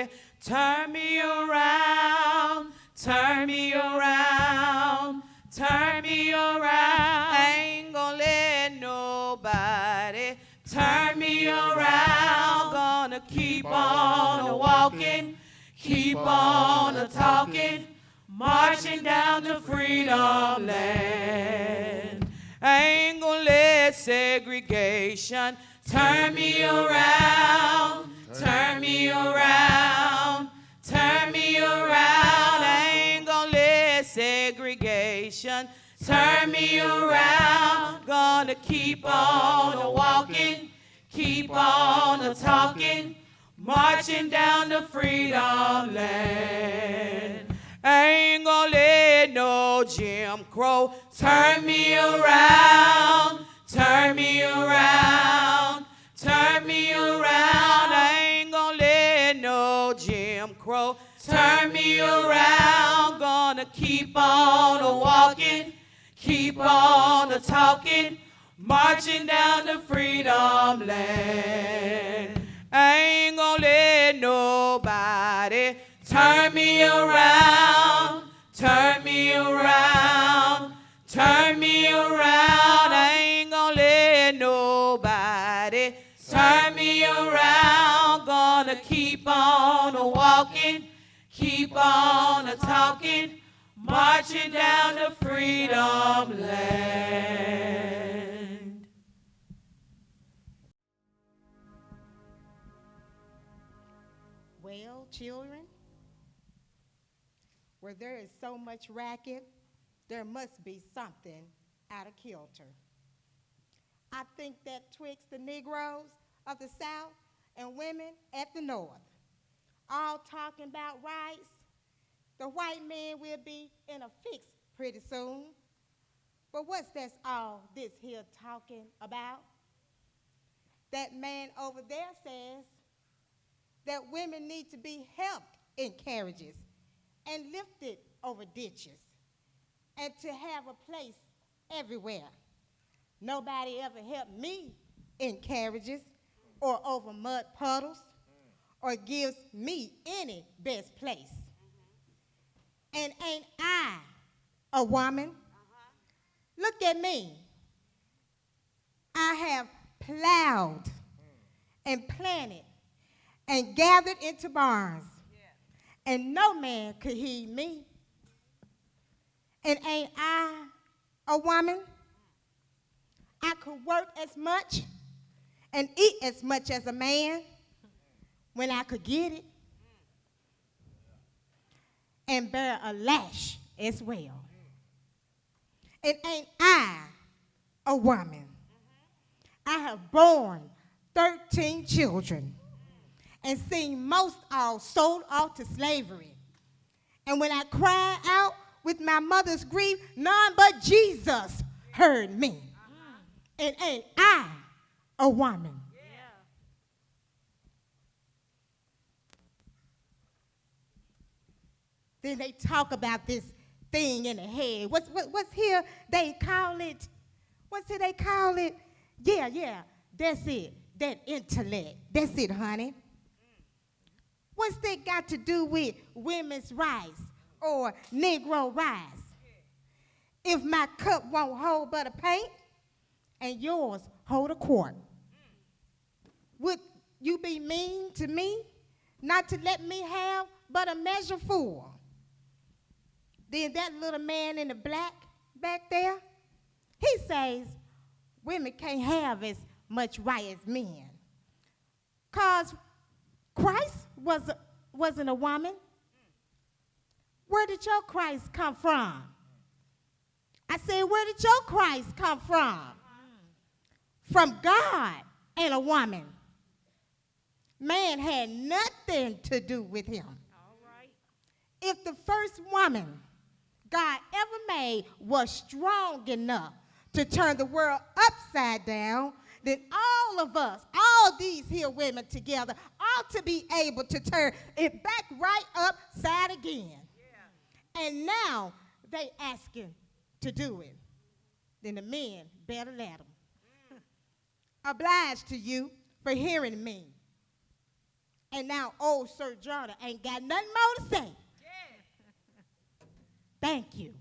nobody turn me around, turn me around, turn me around. I ain't gonna let nobody turn me around. Gonna keep on walking, keep on talking, marching down to freedom land. I ain't gonna let segregation turn me around, turn me around, turn me around. I ain't gonna let segregation turn me around. Gonna keep on walking, keep on talking, marching down to freedom land. I ain't gonna let no Jim Crow turn me around, turn me around, turn me around. I ain't gonna let no Jim Crow turn me around. Gonna keep on walking, keep on talking, marching down to freedom land. I ain't gonna let nobody turn me around, turn me around, turn me around. I ain't gonna let nobody turn me around. Gonna keep on walking, keep on talking, marching down to freedom land. Well, children, where there is so much racket, there must be something out of kilter. I think that twixt the Negroes of the South and women at the North, all talking about rights, the white man will be in a fix pretty soon. But what's that all this here talking about? That man over there says that women need to be helped in carriages and lifted over ditches and to have a place everywhere. Nobody ever helped me in carriages or over mud puddles or gives me any best place. And ain't I a woman? Look at me. I have plowed and planted and gathered into barns, and no man could heed me. And ain't I a woman? I could work as much and eat as much as a man when I could get it, and bear a lash as well. And ain't I a woman? I have borne 13 children and seen most all sold off to slavery. And when I cried out with my mother's grief, none but Jesus heard me. And ain't I a woman? Then they talk about this thing in the head. What's here they call it? What's here they call it? Yeah, that's it. That intellect. That's it, honey. What's that got to do with women's rights or Negro rights? If my cup won't hold but a pint and yours hold a quart, would you be mean to me not to let me have but a measure full? Then that little man in the black back there, he says women can't have as much right as men. 'Cause Christ wasn't a woman. Where did your Christ come from? I said, where did your Christ come from? From God and a woman. Man had nothing to do with him. All right. If the first woman God ever made was strong enough to turn the world upside down, then all of us, all these here women together, ought to be able to turn it back right upside again. Yeah. And now they asking to do it. Then the men better let them. Obliged to you for hearing me. And now old Sir Jonah ain't got nothing more to say. Thank you.